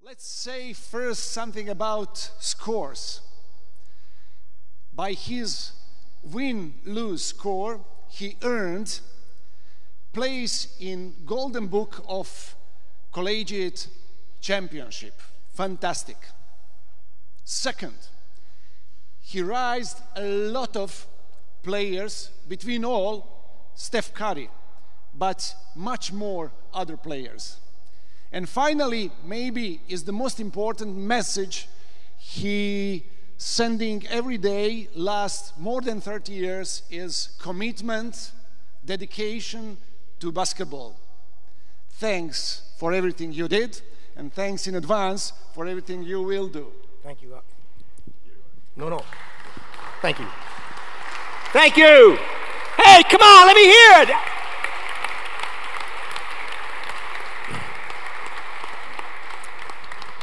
Let's say first something about scores. By his win-lose score, he earned place in Golden Book of Collegiate Championship. Fantastic. Second, he raised a lot of players, between all, Steph Curry, but much more other players. And finally, maybe is the most important message he sending every day, last more than 30 years, is commitment, dedication to basketball. Thanks for everything you did, and thanks in advance for everything you will do. Thank you. No. Thank you. Thank you. Hey, come on, let me hear it.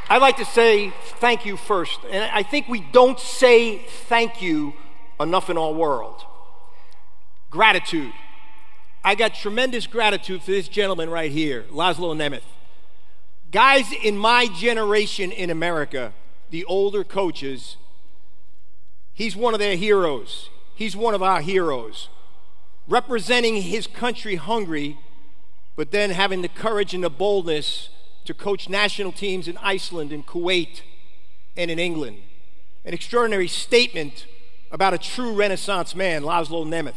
I'd like to say thank you first, and I think we don't say thank you enough in our world. Gratitude. I got tremendous gratitude for this gentleman right here, Laszlo Nemeth. Guys in my generation in America, the older coaches, he's one of their heroes. He's one of our heroes. Representing his country, Hungary, but then having the courage and the boldness to coach national teams in Iceland, in Kuwait, and in England. An extraordinary statement about a true Renaissance man, Laszlo Nemeth.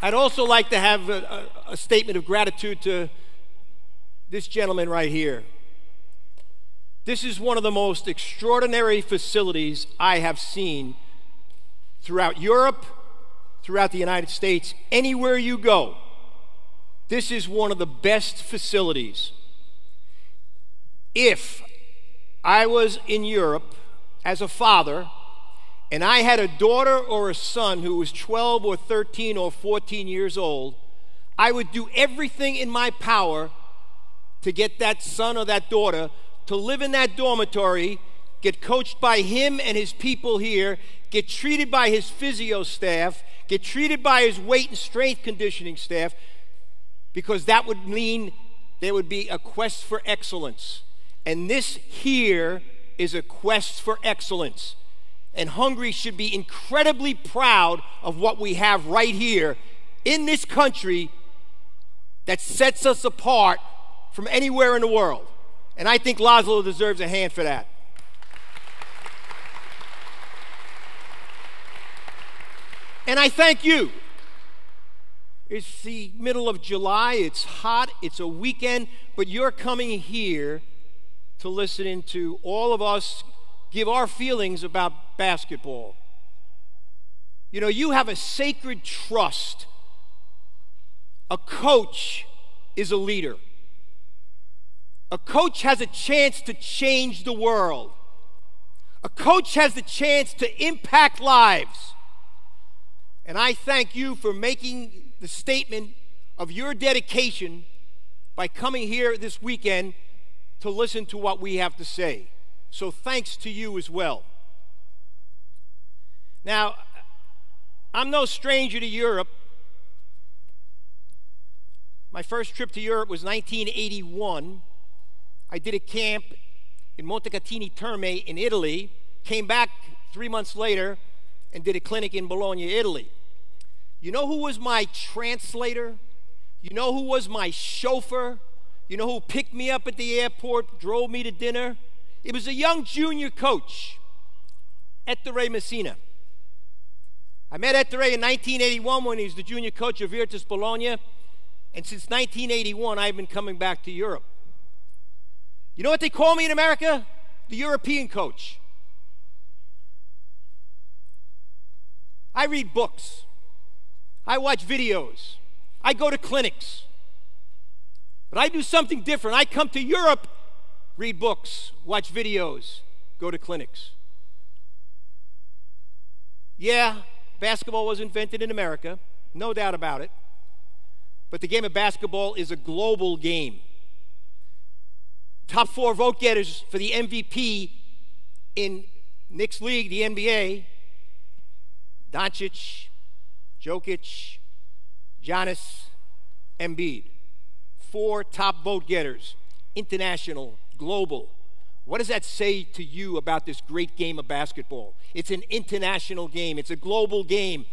I'd also like to have a statement of gratitude to this gentleman right here. This is one of the most extraordinary facilities I have seen throughout Europe, throughout the United States. Anywhere you go, this is one of the best facilities. If I was in Europe as a father and I had a daughter or a son who was 12 or 13 or 14 years old, I would do everything in my power to get that son or that daughter to live in that dormitory, get coached by him and his people here, get treated by his physio staff, get treated by his weight and strength conditioning staff, because that would mean there would be a quest for excellence. And this here is a quest for excellence. And Hungary should be incredibly proud of what we have right here in this country that sets us apart from anywhere in the world. And I think Laszlo deserves a hand for that. And I thank you. It's the middle of July, it's hot, it's a weekend, but you're coming here to listen to all of us give our feelings about basketball. You know, you have a sacred trust. A coach is a leader. A coach has a chance to change the world. A coach has the chance to impact lives. And I thank you for making the statement of your dedication by coming here this weekend to listen to what we have to say. So thanks to you as well. Now, I'm no stranger to Europe. My first trip to Europe was 1981. I did a camp in Montecatini Terme in Italy, came back 3 months later and did a clinic in Bologna, Italy. You know who was my translator? You know who was my chauffeur? You know who picked me up at the airport, drove me to dinner? It was a young junior coach, Ettore Messina. I met Ettore in 1981 when he was the junior coach of Virtus Bologna, and since 1981 I've been coming back to Europe. You know what they call me in America? The European coach. I read books. I watch videos. I go to clinics. But I do something different. I come to Europe, read books, watch videos, go to clinics. Yeah, basketball was invented in America, no doubt about it. But the game of basketball is a global game. Top 4 vote getters for the MVP in Knicks League, the NBA, Doncic, Jokic, Giannis, Embiid. 4 top vote getters, international, global. What does that say to you about this great game of basketball? It's an international game. It's a global game.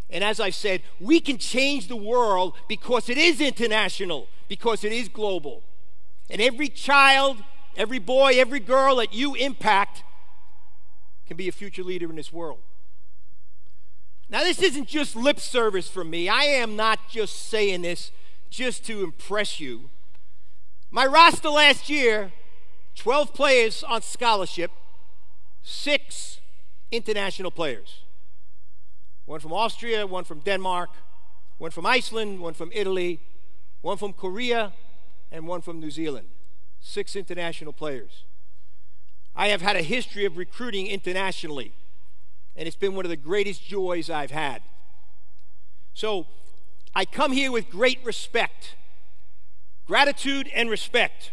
And as I said, we can change the world because it is international, because it is global. And every child, every boy, every girl that you impact can be a future leader in this world. Now, this isn't just lip service from me. I am not just saying this just to impress you. My roster last year, 12 players on scholarship, 6 international players. 1 from Austria, 1 from Denmark, 1 from Iceland, 1 from Italy, 1 from Korea, and 1 from New Zealand. 6 international players. I have had a history of recruiting internationally, and it's been one of the greatest joys I've had. So I come here with great respect, gratitude and respect.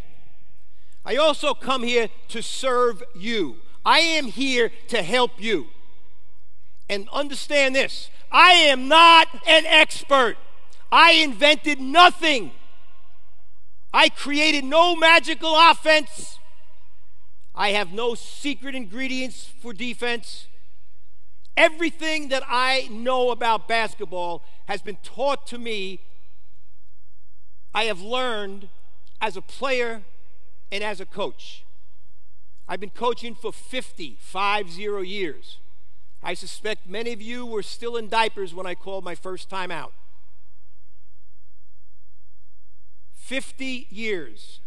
I also come here to serve you. I am here to help you. And understand this, I am not an expert. I invented nothing. I created no magical offense. I have no secret ingredients for defense. Everything that I know about basketball has been taught to me. I have learned as a player and as a coach. I've been coaching for 50 years. I suspect many of you were still in diapers when I called my first time out. 50 years.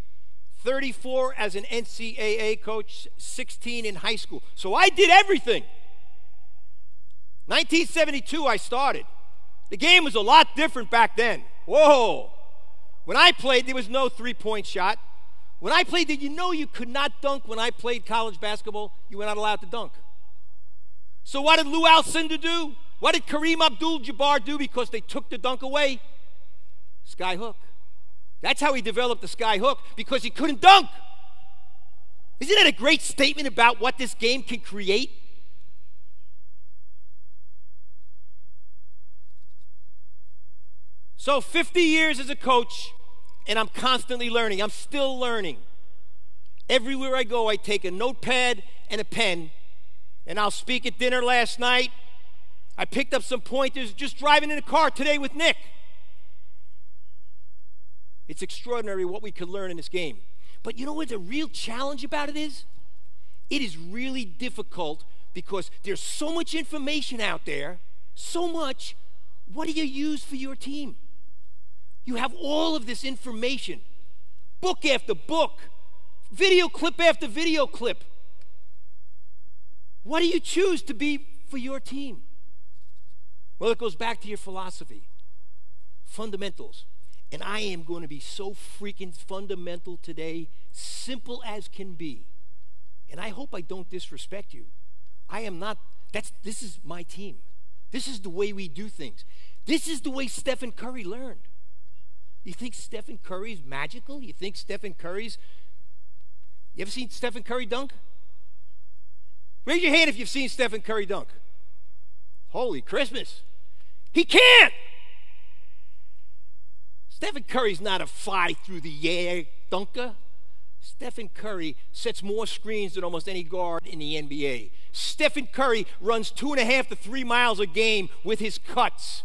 34 as an NCAA coach, 16 in high school. So I did everything. 1972 I started. The game was a lot different back then. Whoa. When I played, there was no three-point shot. When I played, did you know you could not dunk when I played college basketball? You were not allowed to dunk. So what did Lou Alcindor do? What did Kareem Abdul-Jabbar do because they took the dunk away? Sky hook. That's how he developed the sky hook, because he couldn't dunk. Isn't that a great statement about what this game can create? So 50 years as a coach, and I'm constantly learning. I'm still learning. Everywhere I go, I take a notepad and a pen, and I'll speak at dinner last night. I picked up some pointers just driving in the car today with Nick. It's extraordinary what we could learn in this game. But you know what the real challenge about it is? It is really difficult because there's so much information out there, so much. What do you use for your team? You have all of this information, book after book, video clip after video clip. What do you choose to be for your team? Well, it goes back to your philosophy, fundamentals. And I am going to be so freaking fundamental today, simple as can be. And I hope I don't disrespect you. I am not, this is my team. This is the way we do things. This is the way Stephen Curry learned. You think Stephen Curry's magical? You think Stephen Curry's, you ever seen Stephen Curry dunk? Raise your hand if you've seen Stephen Curry dunk. Holy Christmas. He can't. Stephen Curry's not a fly through the air dunker. Stephen Curry sets more screens than almost any guard in the NBA. Stephen Curry runs 2.5 to 3 miles a game with his cuts.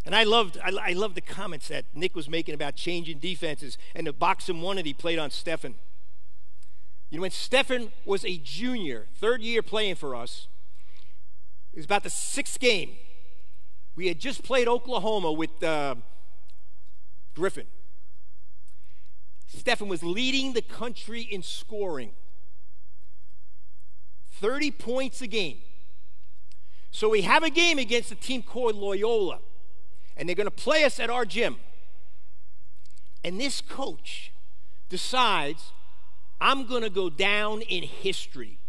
And I loved the comments that Nick was making about changing defenses and the boxing one that he played on Stephen. You know, when Stephen was a junior, 3rd year playing for us, it was about the 6th game. We had just played Oklahoma with Griffin. Stephen was leading the country in scoring. 30 points a game. So we have a game against a team called Loyola, and they're going to play us at our gym. And this coach decides, I'm going to go down in history.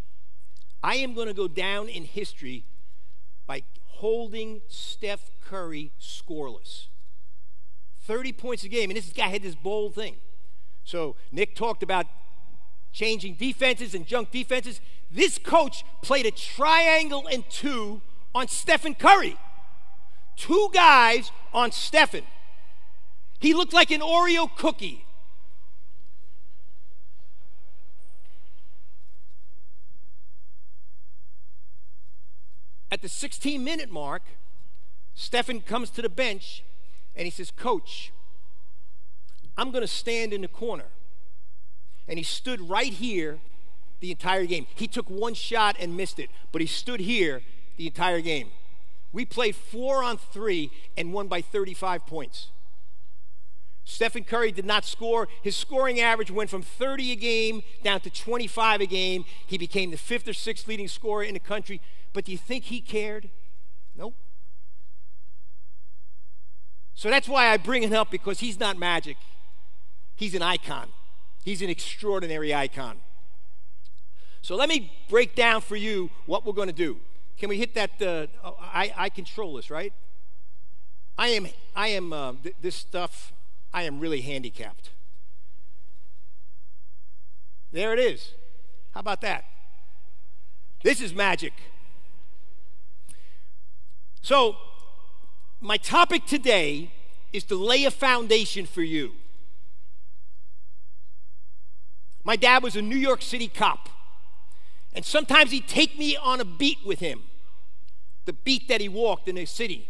I am going to go down in history by holding Steph Curry scoreless. 30 points a game, and this guy had this bold thing. So Nick talked about changing defenses and junk defenses. This coach played a triangle and 2 on Stephen Curry. 2 guys on Stephen. He looked like an Oreo cookie. At the 16-minute mark, Stephen comes to the bench and he says, "Coach, I'm going to stand in the corner." And he stood right here the entire game. He took 1 shot and missed it, but he stood here the entire game. We played 4-on-3 and won by 35 points. Stephen Curry did not score. His scoring average went from 30 a game down to 25 a game. He became the 5th or 6th leading scorer in the country. But do you think he cared? Nope. So that's why I bring it up, because he's not magic. He's an icon. He's an extraordinary icon. So let me break down for you what we're going to do. Can we hit that? I control this, right? This stuff, I am really handicapped. There it is. How about that? This is magic. So, my topic today is to lay a foundation for you. My dad was a New York City cop. And sometimes he'd take me on a beat with him, the beat that he walked in the city.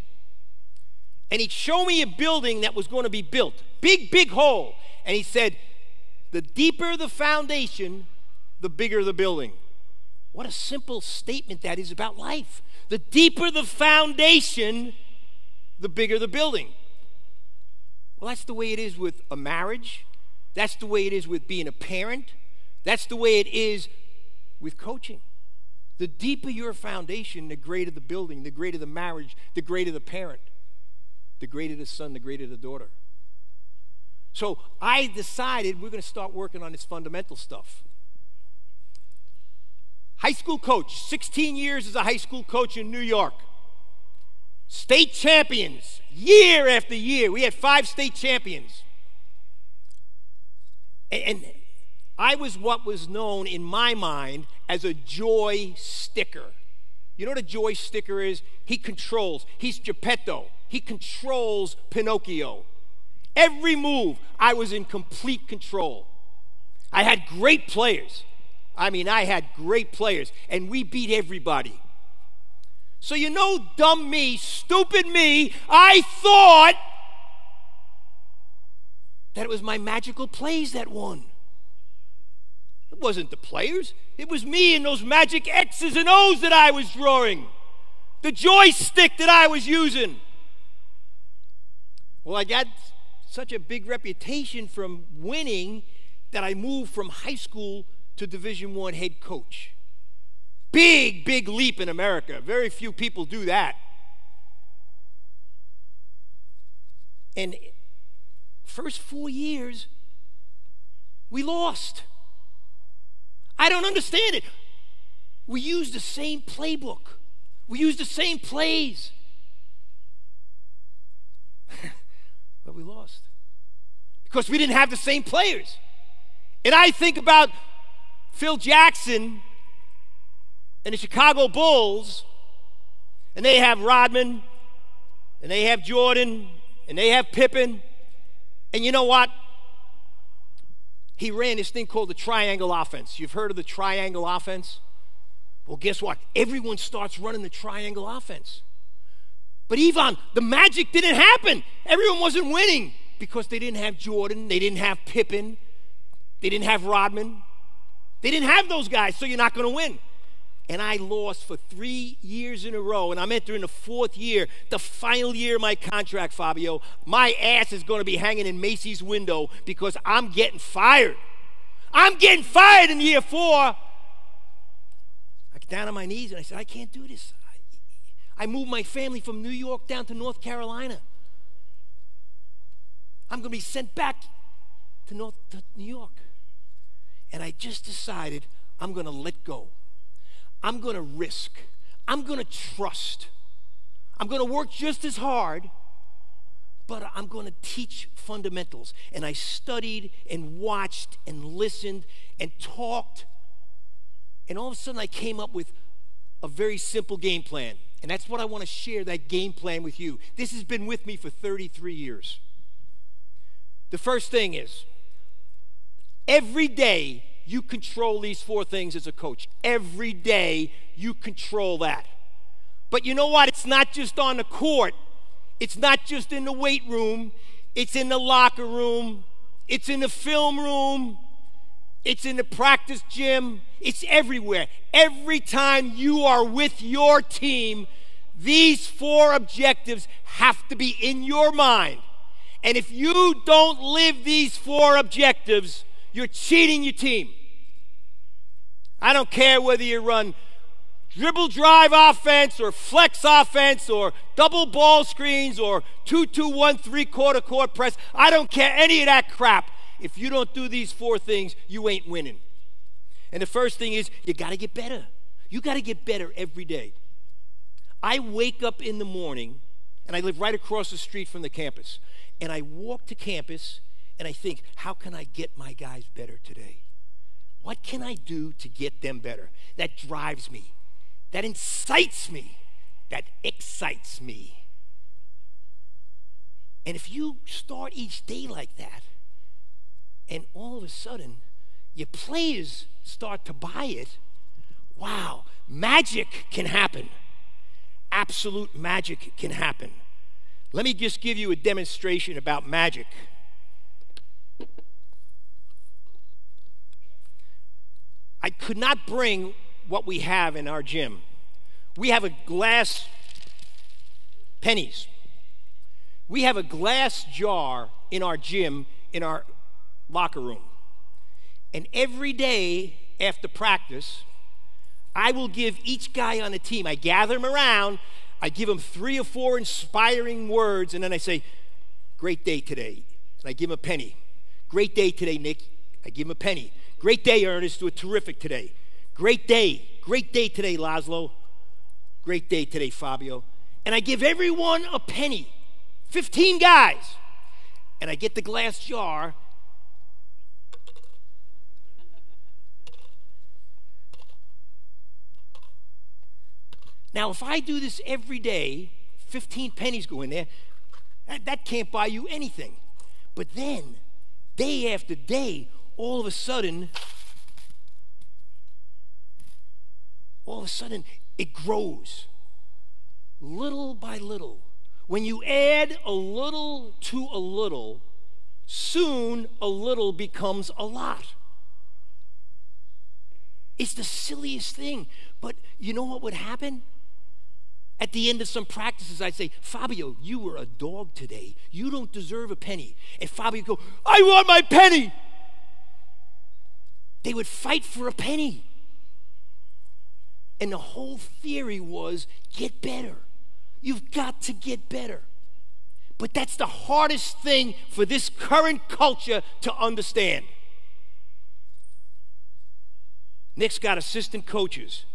And he'd show me a building that was going to be built. Big, big hole. And he said, "The deeper the foundation, the bigger the building." What a simple statement that is about life. The deeper the foundation, the bigger the building. Well, that's the way it is with a marriage. That's the way it is with being a parent. That's the way it is with coaching. The deeper your foundation, the greater the building, the greater the marriage, the greater the parent, the greater the son, the greater the daughter. So I decided we're going to start working on this fundamental stuff. High school coach, 16 years as a high school coach in New York. State champions, year after year. We had 5 state champions. And I was what was known in my mind as a joy sticker. You know what a joy sticker is? He controls. He's Geppetto. He controls Pinocchio. Every move, I was in complete control. I had great players. I had great players, and we beat everybody. So you know, dumb me, stupid me, I thought that it was my magical plays that won. It wasn't the players. It was me and those magic X's and O's that I was drawing. The joystick that I was using. Well, I got such a big reputation from winning that I moved from high school to Division I head coach. Big, big leap in America. Very few people do that. And first 4 years, we lost. I don't understand it. We used the same playbook. We used the same plays. But we lost. Because we didn't have the same players. And I think about Phil Jackson and the Chicago Bulls, and they have Rodman, and they have Jordan, and they have Pippen. And you know what? He ran this thing called the triangle offense. You've heard of the triangle offense? Well, guess what? Everyone starts running the triangle offense. But Ivan, the magic didn't happen. Everyone wasn't winning because they didn't have Jordan, they didn't have Pippen, they didn't have Rodman. They didn't have those guys, so you're not going to win. And I lost for 3 years in a row, and I'm entering the 4th year, the final year of my contract, Fabio. My ass is going to be hanging in Macy's window because I'm getting fired. I'm getting fired in year 4. I got down on my knees, and I said, I can't do this. I moved my family from New York down to North Carolina. I'm going to be sent back to New York. And I just decided I'm going to let go. I'm going to risk. I'm going to trust. I'm going to work just as hard, but I'm going to teach fundamentals. And I studied and watched and listened and talked. And all of a sudden I came up with a very simple game plan. And that's what I want to share, that game plan with you. This has been with me for 33 years. The first thing is, every day you control these 4 things as a coach. Every day you control that. But you know what? It's not just on the court. It's not just in the weight room. It's in the locker room. It's in the film room. It's in the practice gym. It's everywhere. Every time you are with your team, these 4 objectives have to be in your mind. And if you don't live these 4 objectives, you're cheating your team. I don't care whether you run dribble drive offense or flex offense or double ball screens or 2-2-1 3/4 court press. I don't care any of that crap. If you don't do these 4 things, you ain't winning. And the first thing is, you got to get better. You got to get better every day. I wake up in the morning, and I live right across the street from the campus, and I walk to campus, and I think, how can I get my guys better today? What can I do to get them better? That drives me. That incites me. That excites me. And if you start each day like that, and all of a sudden, your players start to buy it, wow, magic can happen. Absolute magic can happen. Let me just give you a demonstration about magic. I could not bring what we have in our gym. We have a glass pennies. We have a glass jar in our gym, in our locker room. And every day after practice, I will give each guy on the team, I gather them around, I give them 3 or 4 inspiring words, and then I say, great day today. And I give them a penny. Great day today, Nick. I give him a penny. Great day, Ernest. Do it terrific today. Great day. Great day today, Laszlo. Great day today, Fabio. And I give everyone a penny. 15 guys. And I get the glass jar. Now, if I do this every day, 15 pennies go in there. That can't buy you anything. But then, day after day, all of a sudden, it grows. Little by little. When you add a little to a little, soon a little becomes a lot. It's the silliest thing. But you know what would happen? At the end of some practices, I'd say, Fabio, you were a dog today. You don't deserve a penny. And Fabio would go, I want my penny. They would fight for a penny. And the whole theory was, get better. You've got to get better. But that's the hardest thing for this current culture to understand. Nick's got assistant coaches.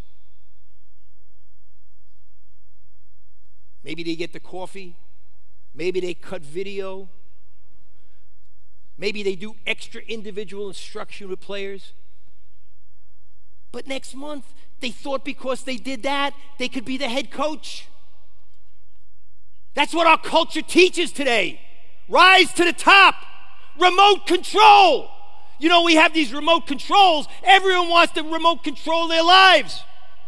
Maybe they get the coffee. Maybe they cut video. Maybe they do extra individual instruction with players. But next month, they thought because they did that, they could be the head coach. That's what our culture teaches today. Rise to the top. Remote control. You know, we have these remote controls. Everyone wants to remote control their lives.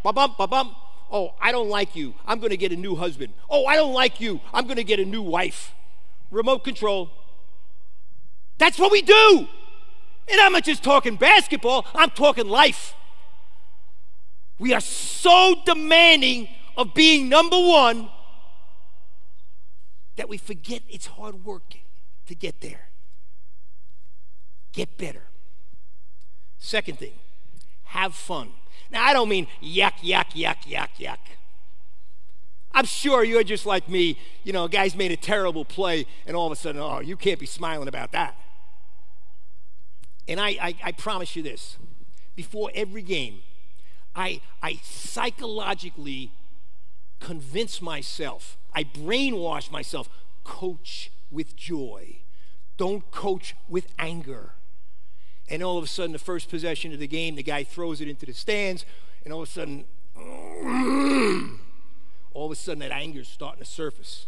Ba-bum, ba-bum. Oh, I don't like you. I'm going to get a new husband. Oh, I don't like you. I'm going to get a new wife. Remote control. That's what we do. And I'm not just talking basketball. I'm talking life. We are so demanding of being number one that we forget it's hard work to get there. Get better. Second thing, have fun. Now, I don't mean yuck, yuck, yuck, yuck, yuck. I'm sure you're just like me. You know, a guy's made a terrible play, and all of a sudden, oh, you can't be smiling about that. And I promise you this. Before every game, I psychologically convince myself, I brainwash myself, coach with joy. Don't coach with anger. And all of a sudden, the first possession of the game, the guy throws it into the stands, and all of a sudden, all of a sudden that anger is starting to surface.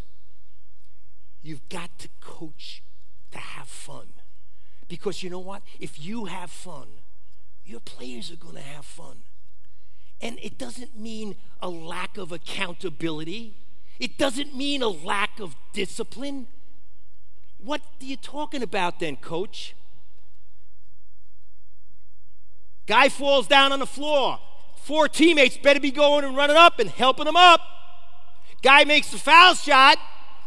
You've got to coach to have fun. Because you know what? If you have fun, your players are going to have fun. And it doesn't mean a lack of accountability. It doesn't mean a lack of discipline. What are you talking about then, coach? Guy falls down on the floor. 4 teammates better be going and running up and helping him up. Guy makes the foul shot.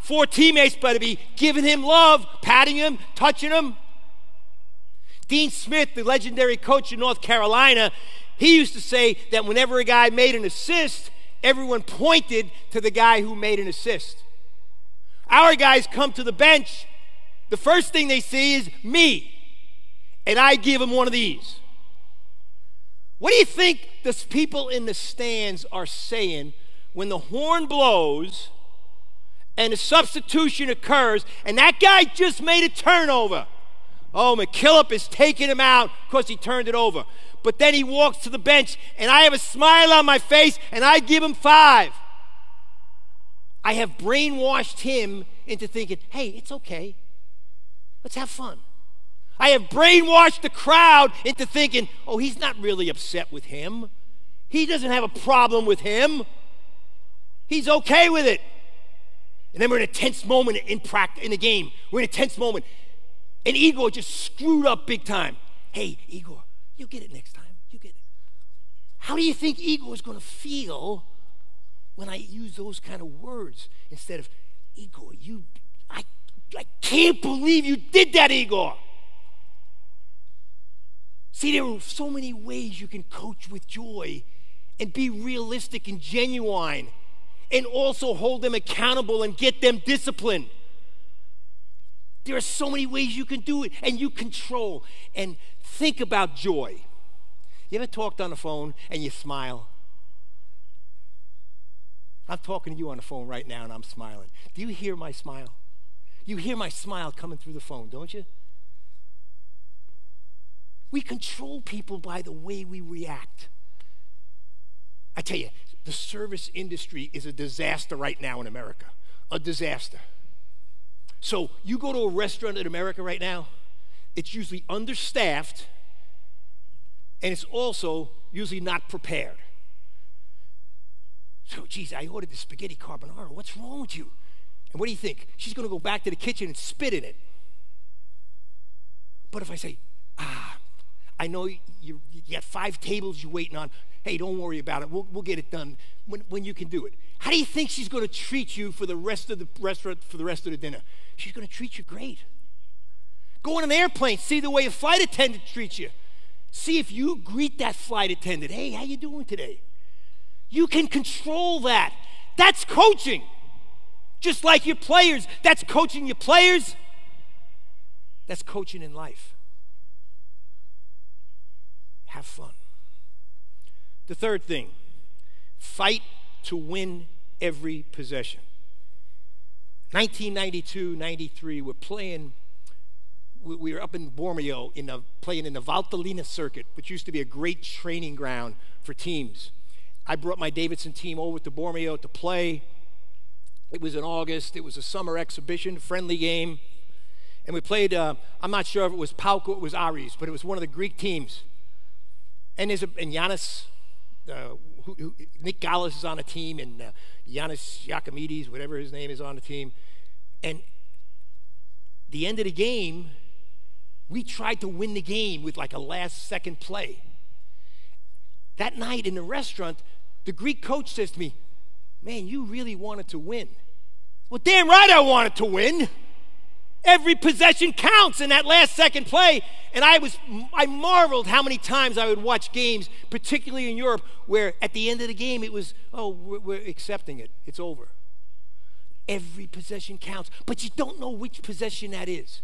4 teammates better be giving him love, patting him, touching him. Dean Smith, the legendary coach in North Carolina, he used to say that whenever a guy made an assist, everyone pointed to the guy who made an assist. Our guys come to the bench, the first thing they see is me, and I give them one of these. What do you think the people in the stands are saying when the horn blows and a substitution occurs and that guy just made a turnover? Oh, McKillop is taking him out because he turned it over. But then he walks to the bench and I have a smile on my face and I give him 5. I have brainwashed him into thinking, hey, it's okay. Let's have fun. I have brainwashed the crowd into thinking, oh, he's not really upset with him. He doesn't have a problem with him. He's okay with it. And then we're in a tense moment in the game. We're in a tense moment. And Igor just screwed up big time. Hey, Igor, you'll get it next time. You get it. How do you think Igor is going to feel when I use those kind of words instead of, Igor, I can't believe you did that, Igor. See, there are so many ways you can coach with joy and be realistic and genuine and also hold them accountable and get them disciplined. There are so many ways you can do it, and you control. And think about joy. You ever talked on the phone and you smile? I'm talking to you on the phone right now and I'm smiling. Do you hear my smile? You hear my smile coming through the phone, don't you? We control people by the way we react. I tell you, the service industry is a disaster right now in America. A disaster. So you go to a restaurant in America right now, it's usually understaffed, and it's also usually not prepared. So, geez, I ordered the spaghetti carbonara. What's wrong with you? And what do you think? She's going to go back to the kitchen and spit in it. But if I say, I know you got 5 tables you're waiting on. Hey, don't worry about it. We'll get it done when you can do it. How do you think she's going to treat you for the rest of the restaurant, for the rest of the dinner? She's going to treat you great. Go on an airplane. See the way a flight attendant treats you. See if you greet that flight attendant. Hey, how you doing today? You can control that. That's coaching. Just like your players. That's coaching your players. That's coaching in life. Have fun. The third thing, fight to win every possession. 1992-93, we were up in Bormio playing in the Valtellina circuit, which used to be a great training ground for teams. I brought my Davidson team over to Bormio to play. It was in August. It was a summer exhibition, friendly game. And we played, I'm not sure if it was PAOK or it was Aris, but it was one of the Greek teams. And Giannis, Nick Gallis is on the team, and Giannis Giacomides, whatever his name is, on the team. And the end of the game, we tried to win the game with like a last-second play. That night in the restaurant, the Greek coach says to me, man, you really wanted to win. Well, damn right I wanted to win. Every possession counts in that last-second play. And I marveled how many times I would watch games, particularly in Europe, where at the end of the game it was, we're accepting it. It's over. Every possession counts. But you don't know which possession that is.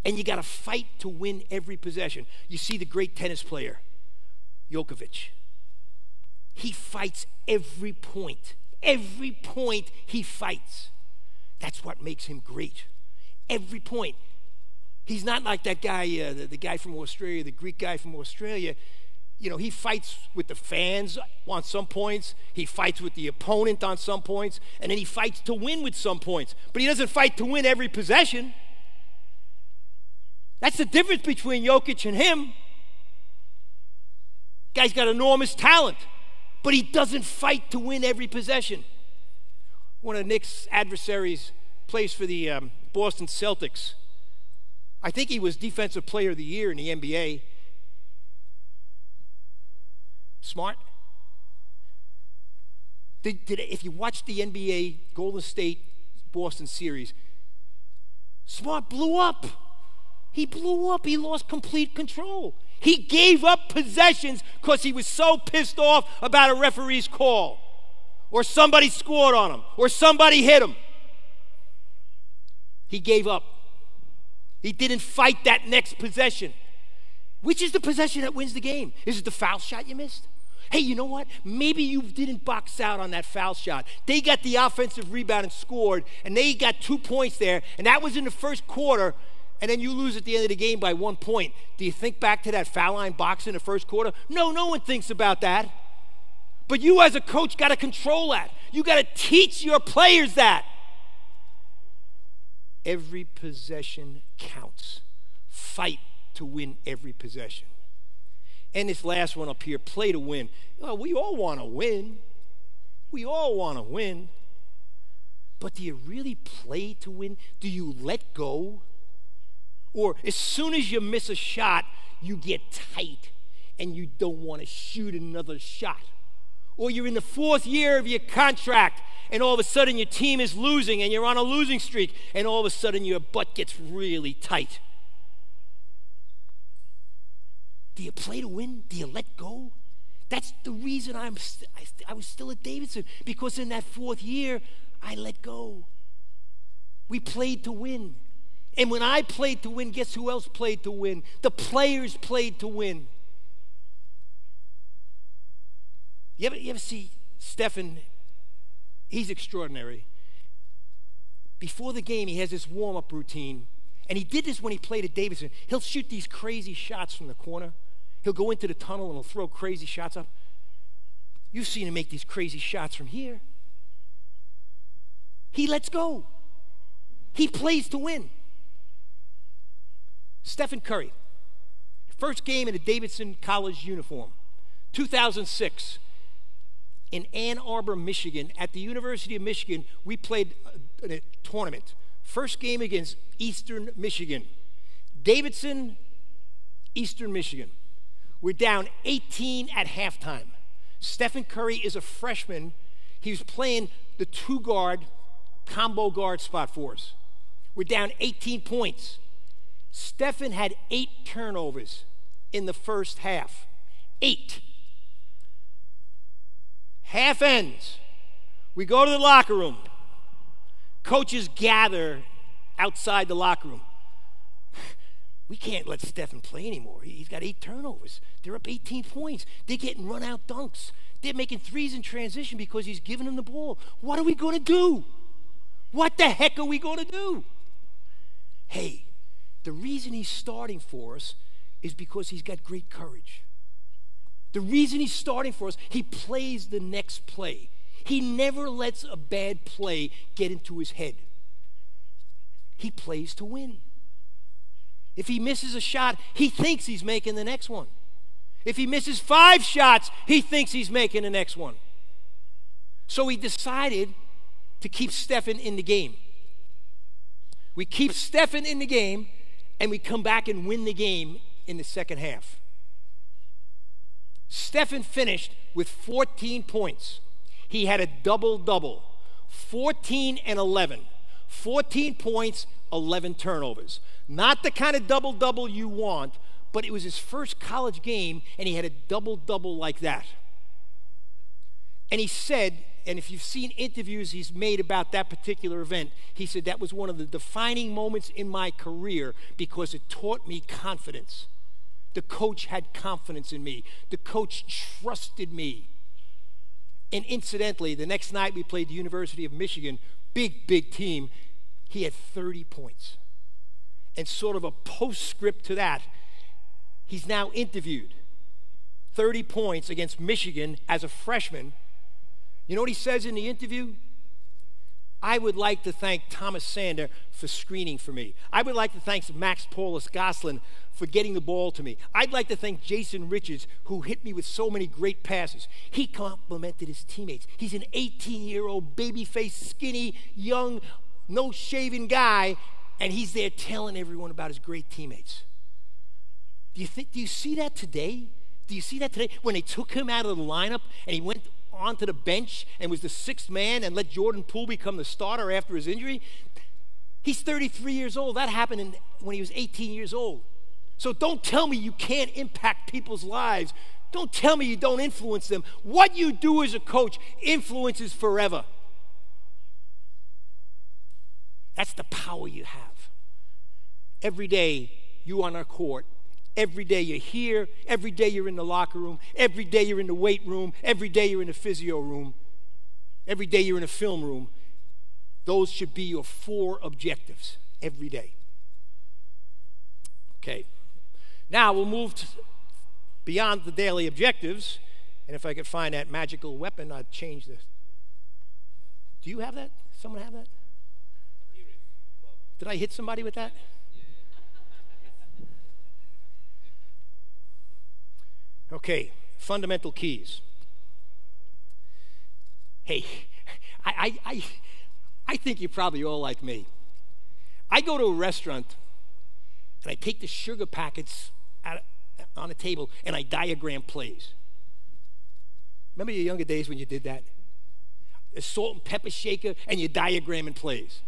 And you got to fight to win every possession. You see the great tennis player, Djokovic. He fights every point. Every point he fights. That's what makes him great. Every point. He's not like that guy, the guy from Australia, the Greek guy from Australia. He fights with the fans on some points. He fights with the opponent on some points. And then he fights to win with some points. But he doesn't fight to win every possession. That's the difference between Jokic and him. Guy's got enormous talent, but he doesn't fight to win every possession. One of Nick's adversaries plays for the Boston Celtics. I think he was Defensive Player of the Year in the NBA. Smart. If you watch the NBA Golden State Boston series, Smart blew up. He blew up. He lost complete control. He gave up possessions because he was so pissed off about a referee's call, or somebody scored on him, or somebody hit him. He gave up. He didn't fight that next possession. Which is the possession that wins the game? Is it the foul shot you missed? Hey, you know what? Maybe you didn't box out on that foul shot. They got the offensive rebound and scored, and they got 2 points there, and that was in the first quarter, and then you lose at the end of the game by 1 point. Do you think back to that foul line box in the first quarter? No, no one thinks about that. But you as a coach got to control that. You got to teach your players that. Every possession counts. Fight to win every possession. And this last one up here, play to win. We all want to win. We all want to win. But do you really play to win? Do you let go? Or as soon as you miss a shot, you get tight and you don't want to shoot another shot. Or you're in the 4th year of your contract and all of a sudden your team is losing and you're on a losing streak and all of a sudden your butt gets really tight. Do you play to win? Do you let go? That's the reason I was still at Davidson, because in that 4th year, I let go. We played to win. And when I played to win, guess who else played to win? The players played to win. You ever see Stephen? He's extraordinary. Before the game, he has this warm-up routine. And he did this when he played at Davidson. He'll shoot these crazy shots from the corner. He'll go into the tunnel and he'll throw crazy shots up. You've seen him make these crazy shots from here. He lets go. He plays to win. Stephen Curry, first game in a Davidson College uniform, 2006, in Ann Arbor, Michigan. At the University of Michigan, we played a tournament. First game against Eastern Michigan. Davidson, Eastern Michigan. We're down 18 at halftime. Stephen Curry is a freshman. He was playing the 2-guard, combo guard spot for us. We're down 18 points. Stephen had 8 turnovers in the first half. 8. Half ends. We go to the locker room. Coaches gather outside the locker room. We can't let Stephen play anymore. He's got 8 turnovers. They're up 18 points. They're getting run-out dunks. They're making threes in transition because he's giving them the ball. What are we going to do? What the heck are we going to do? Hey, the reason he's starting for us is because he's got great courage. The reason he's starting for us, he plays the next play. He never lets a bad play get into his head. He plays to win. If he misses a shot, he thinks he's making the next one. If he misses 5 shots, he thinks he's making the next one. So he decided to keep Stephen in the game. We keep Stephen in the game, and we come back and win the game in the second half. Stephen finished with 14 points. He had a double-double, 14 and 11. 14 points, 11 turnovers. Not the kind of double-double you want, but it was his first college game, and he had a double-double like that. And he said, and if you've seen interviews he's made about that particular event, he said that was one of the defining moments in my career because it taught me confidence. The coach had confidence in me. The coach trusted me. And incidentally, the next night we played the University of Michigan, big team. He had 30 points. And sort of a postscript to that, he's now interviewed. 30 points against Michigan as a freshman. You know what he says in the interview? I would like to thank Thomas Sander for screening for me. I would like to thank Max Paulus Goslin for getting the ball to me. I'd like to thank Jason Richards, who hit me with so many great passes. He complimented his teammates. He's an 18-year-old, baby-faced, skinny, young, no-shaven guy, and he's there telling everyone about his great teammates. Do you see that today? Do you see that today? When they took him out of the lineup and he went onto the bench and was the sixth man and let Jordan Poole become the starter after his injury? He's 33 years old. That happened when he was 18 years old. So don't tell me you can't impact people's lives. Don't tell me you don't influence them. What you do as a coach influences forever. That's the power you have. Every day you on our court, every day you're here, every day you're in the locker room, every day you're in the weight room, every day you're in the physio room, every day you're in a film room. Those should be your 4 objectives every day. Okay. Now we'll move beyond the daily objectives, and if I could find that magical weapon, I'd change this. Do you have that? Someone have that? Did I hit somebody with that? Okay, fundamental keys. Hey, I think you're probably all like me. I go to a restaurant and I take the sugar packets on a table and I diagram plays. Remember your younger days when you did that? A salt and pepper shaker and you diagram in plays.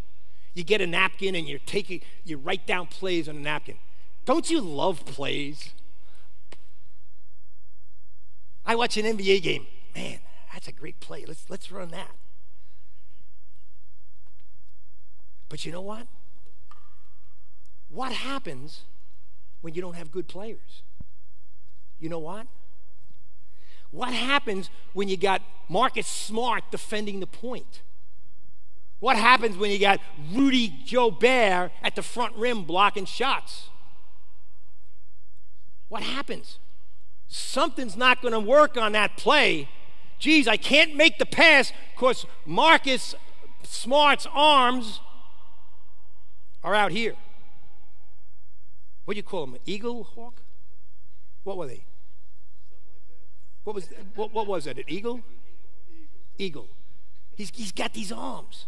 You get a napkin and you write down plays on a napkin. Don't you love plays? I watch an NBA game. Man, that's a great play. Let's run that. But you know what? What happens when you don't have good players? You know what? What happens when you got Marcus Smart defending the point? What happens when you got Rudy Gobert at the front rim blocking shots? What happens? Something's not going to work on that play. Geez, I can't make the pass because Marcus Smart's arms are out here. What do you call them? Eagle, hawk? What were they? What was that? An eagle? Eagle. He's got these arms.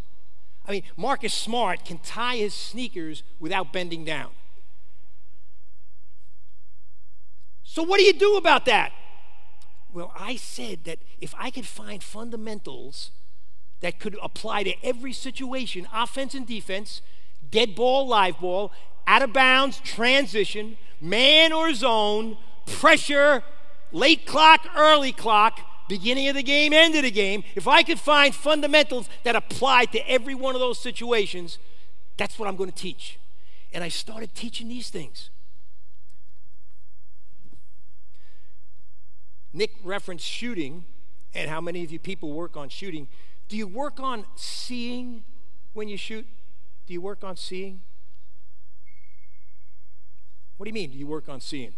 I mean, Marcus Smart can tie his sneakers without bending down. So what do you do about that? Well, I said that if I could find fundamentals that could apply to every situation, offense and defense, dead ball, live ball, out of bounds, transition, man or zone, pressure, late clock, early clock, beginning of the game, end of the game, if I could find fundamentals that apply to every one of those situations, that's what I'm going to teach. And I started teaching these things. Nick referenced shooting and how many of you people work on shooting. Do you work on seeing when you shoot? Do you work on seeing? What do you mean, do you work on seeing?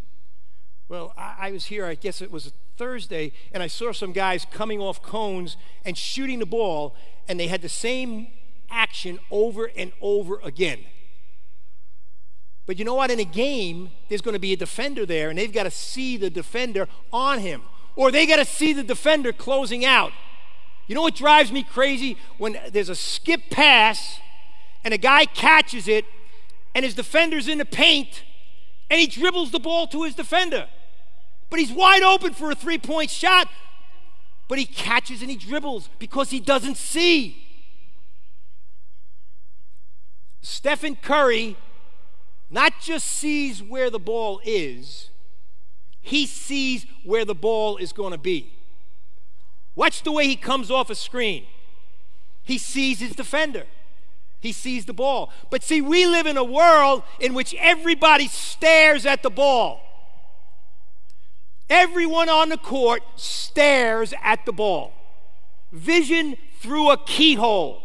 Well, I was here, I guess it was a Thursday, and I saw some guys coming off cones and shooting the ball, and they had the same action over and over again. But you know what? In a game, there's going to be a defender there, and they've got to see the defender on him, or they got to see the defender closing out. You know what drives me crazy? When there's a skip pass, and a guy catches it, and his defender's in the paint, and he dribbles the ball to his defender. But he's wide open for a three-point shot, but he catches and he dribbles because he doesn't see. Stephen Curry not just sees where the ball is, he sees where the ball is going to be. Watch the way he comes off a screen. He sees his defender. He sees the ball. But see, we live in a world in which everybody stares at the ball. Everyone on the court stares at the ball. Vision through a keyhole.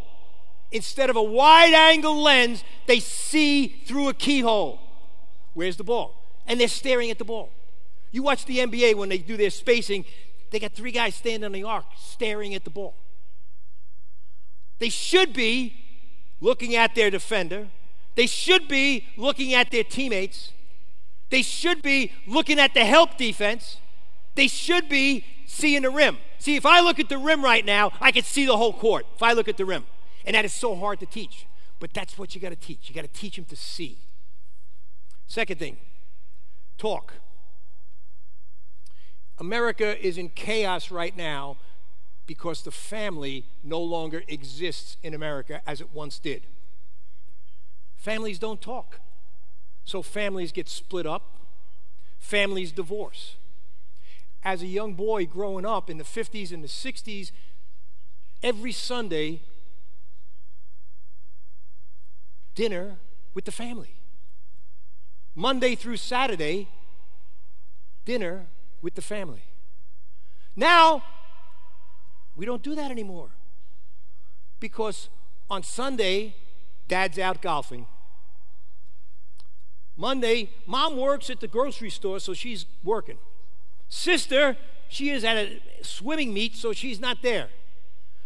Instead of a wide-angle lens, they see through a keyhole. Where's the ball? And they're staring at the ball. You watch the NBA when they do their spacing, they got 3 guys standing on the arc staring at the ball. They should be looking at their defender. They should be looking at their teammates. They should be looking at the help defense. They should be seeing the rim. See, if I look at the rim right now, I can see the whole court if I look at the rim. And that is so hard to teach. But that's what you got to teach. You got to teach them to see. Second thing, talk. America is in chaos right now because the family no longer exists in America as it once did. Families don't talk. So families get split up. Families divorce. As a young boy growing up in the 50s and the 60s, every Sunday, dinner with the family. Monday through Saturday, dinner with the family. Now, we don't do that anymore because on Sunday, Dad's out golfing. Monday, Mom works at the grocery store, so she's working. Sister, she is at a swimming meet, so she's not there.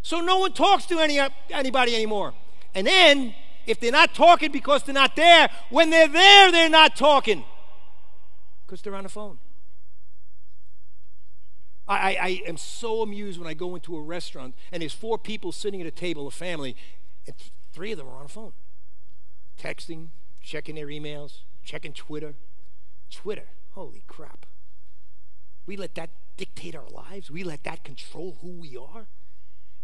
So no one talks to anybody anymore. And then, if they're not talking because they're not there, when they're there, they're not talking because they're on the phone. I am so amused when I go into a restaurant and there's 4 people sitting at a table, a family, and 3 of them are on the phone. Texting, checking their emails, checking Twitter. Twitter, holy crap. We let that dictate our lives. We let that control who we are.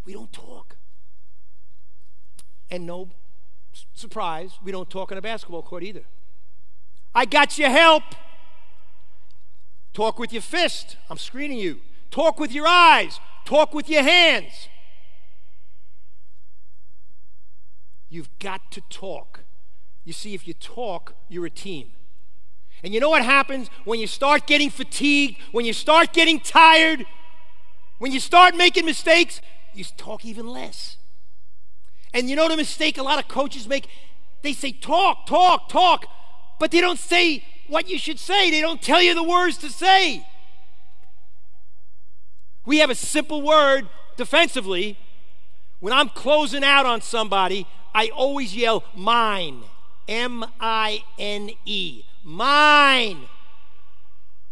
We don't talk. And no surprise, we don't talk on a basketball court either. I got your help. Talk with your fist. I'm screening you. Talk with your eyes. Talk with your hands. You've got to talk. You see, if you talk, you're a team. And you know what happens when you start getting fatigued, when you start getting tired, when you start making mistakes, you talk even less. And you know the mistake a lot of coaches make? They say talk, talk, talk, but they don't say what you should say. They don't tell you the words to say. We have a simple word defensively. When I'm closing out on somebody, I always yell mine. M-I-N-E. Mine.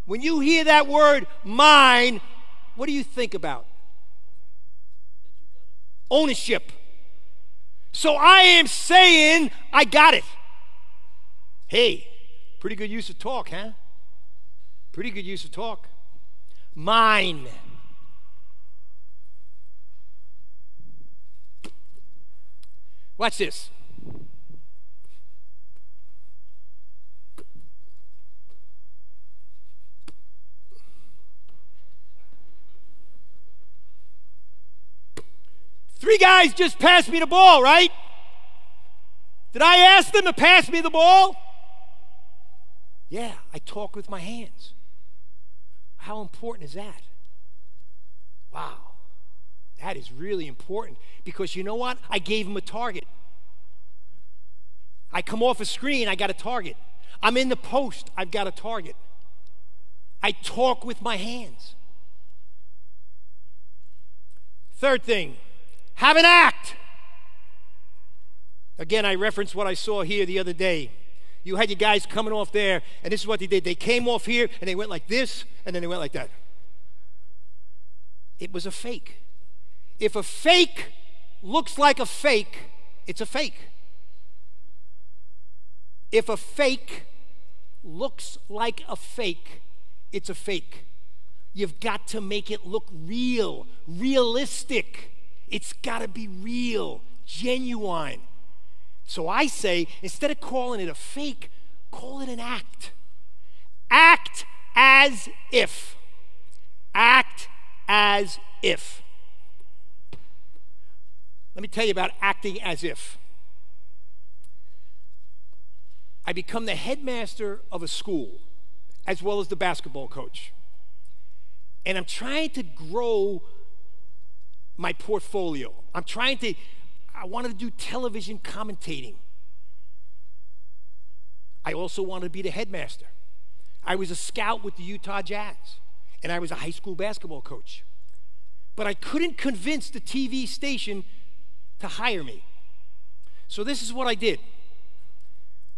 When you hear that word mine, what do you think about? Ownership. So I am saying I got it. Hey, pretty good use of talk, huh? Pretty good use of talk. Mine. Watch this. Three guys just passed me the ball, right? Did I ask them to pass me the ball? Yeah, I talk with my hands. How important is that? Wow. That is really important because you know what? I gave him a target. I come off a screen, I got a target. I'm in the post, I've got a target. I talk with my hands. Third thing, have an act. Again, I referenced what I saw here the other day. You had your guys coming off there, and this is what they did. They came off here, and they went like this, and then they went like that. It was a fake. If a fake looks like a fake, it's a fake. If a fake looks like a fake, it's a fake. You've got to make it look real, realistic. It's got to be real, genuine. So I say, instead of calling it a fake, call it an act. Act as if. Act as if. Let me tell you about acting as if. I become the headmaster of a school as well as the basketball coach. And I'm trying to grow my portfolio. I wanted to do television commentating. I also wanted to be the headmaster. I was a scout with the Utah Jazz, and I was a high school basketball coach. But I couldn't convince the TV station to hire me. So this is what I did.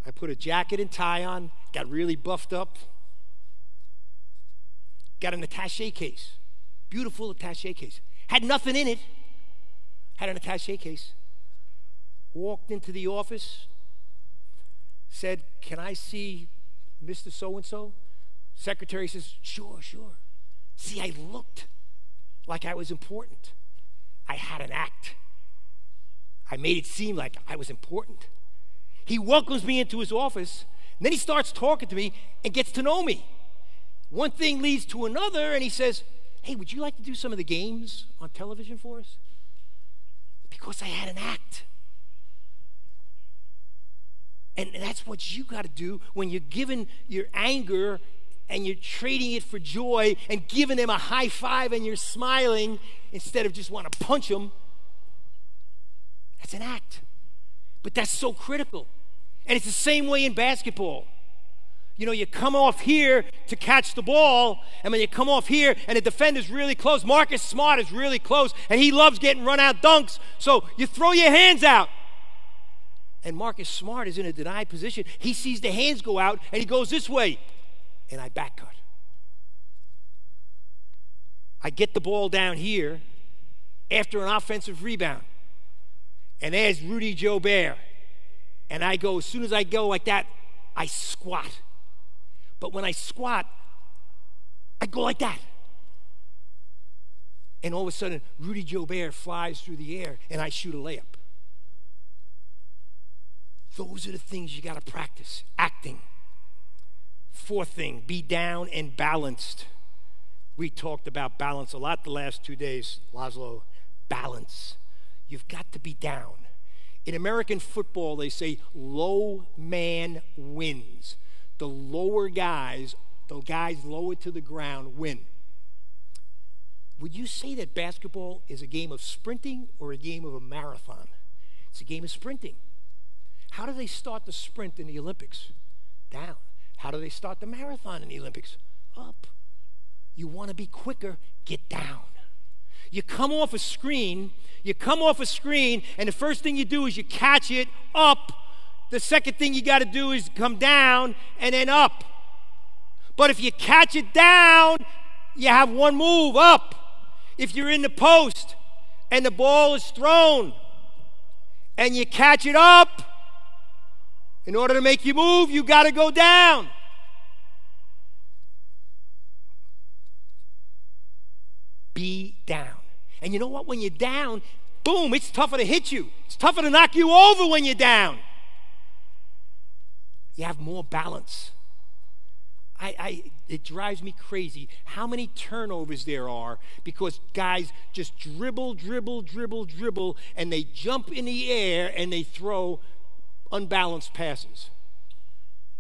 I put a jacket and tie on, got really buffed up, got an attaché case, beautiful attaché case. Had nothing in it, had an attaché case. Walked into the office, said, "Can I see Mr. So-and-so?" Secretary says, "Sure, sure." See, I looked like I was important. I had an act. I made it seem like I was important. He welcomes me into his office, and then he starts talking to me and gets to know me. One thing leads to another, and he says, "Hey, would you like to do some of the games on television for us?" Because I had an act. And that's what you got to do when you're giving your anger and you're trading it for joy and giving them a high five and you're smiling instead of just want to punch them. That's an act. But that's so critical. And it's the same way in basketball. You know, you come off here to catch the ball, and when you come off here and the defender's really close, Marcus Smart is really close, and he loves getting run-out dunks, so you throw your hands out. And Marcus Smart is in a denied position. He sees the hands go out, and he goes this way, and I back cut. I get the ball down here after an offensive rebound, and there's Rudy Gobert. And I go, as soon as I go like that, I squat. But when I squat, I go like that. And all of a sudden, Rudy Gobert flies through the air, and I shoot a layup. Those are the things you got to practice. Acting. Fourth thing, be down and balanced. We talked about balance a lot the last 2 days, Laszlo. Balance. You've got to be down. In American football, they say low man wins. The lower guys, the guys lower to the ground, win. Would you say that basketball is a game of sprinting or a game of a marathon? It's a game of sprinting. How do they start the sprint in the Olympics? Down. How do they start the marathon in the Olympics? Up. You want to be quicker, get down. You come off a screen, and the first thing you do is you catch it up. The second thing you got to do is come down and then up. But if you catch it down, you have one move, up. If you're in the post and the ball is thrown and you catch it up, in order to make you move, you got to go down. Be down. And you know what? When you're down, boom, it's tougher to hit you. It's tougher to knock you over when you're down. You have more balance. It drives me crazy how many turnovers there are because guys just dribble, and they jump in the air and they throw unbalanced passes.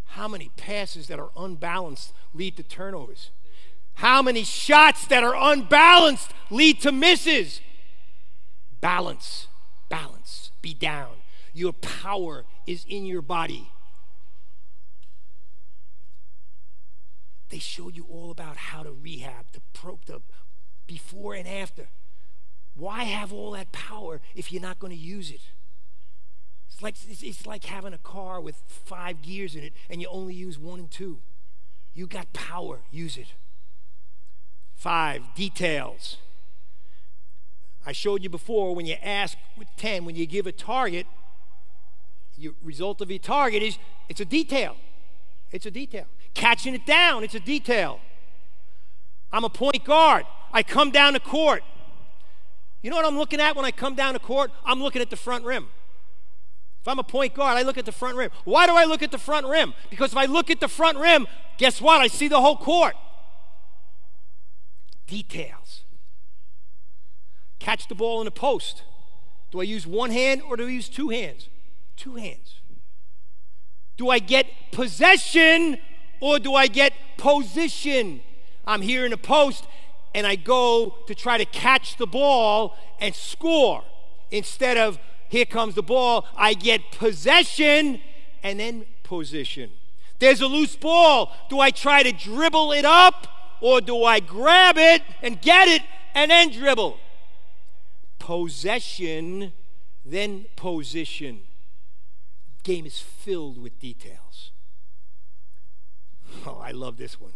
How many passes that are unbalanced lead to turnovers? How many shots that are unbalanced lead to misses? Balance. Balance. Be down. Your power is in your body. They showed you all about how to rehab, the before and after. Why have all that power if you're not going to use it? It's like having a car with 5 gears in it and you only use 1 and 2. You got power, use it. 5, details. I showed you before when you ask with 10, when you give a target, your result of your target is it's a detail. It's a detail. Catching it down, it's a detail. I'm a point guard. I come down the court. You know what I'm looking at when I come down the court? I'm looking at the front rim. If I'm a point guard, I look at the front rim. Why do I look at the front rim? Because if I look at the front rim, guess what? I see the whole court. Details. Catch the ball in the post. Do I use one hand or do I use 2 hands? 2 hands. Do I get possession or do I get position? I'm here in the post and I go to try to catch the ball and score. Instead of here comes the ball, I get possession and then position. There's a loose ball. Do I try to dribble it up, or do I grab it and get it and then dribble? Possession, then position. Game is filled with details. Oh, I love this one.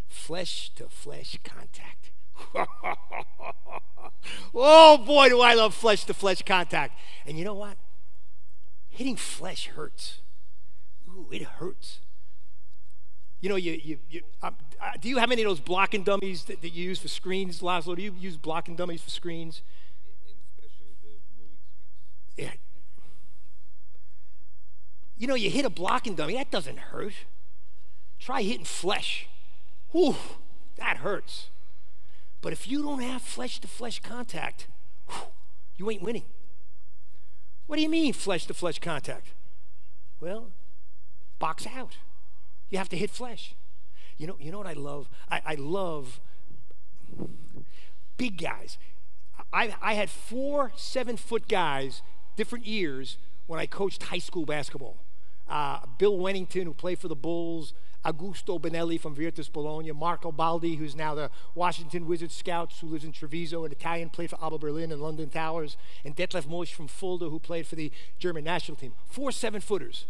Flesh to flesh contact. Oh boy, do I love flesh to flesh contact. And you know what? Hitting flesh hurts. Ooh, it hurts. You know, do you have any of those blocking dummies that you use for screens, Laszlo? Do you use blocking dummies for screens? Especially the moving screens. Yeah. You know, you hit a blocking dummy, that doesn't hurt. Try hitting flesh. Whew, that hurts. But if you don't have flesh-to-flesh contact, whew, you ain't winning. What do you mean flesh-to-flesh contact? Well, box out. You have to hit flesh. You know what I love? I love big guys. I had 4 7-foot guys, different years, when I coached high school basketball. Bill Wennington, who played for the Bulls, Augusto Bonelli from Virtus Bologna, Marco Baldi, who's now the Washington Wizards Scouts, who lives in Treviso, an Italian, played for Alba Berlin and London Towers, and Detlef Mosch from Fulda, who played for the German national team. 4 7-footers.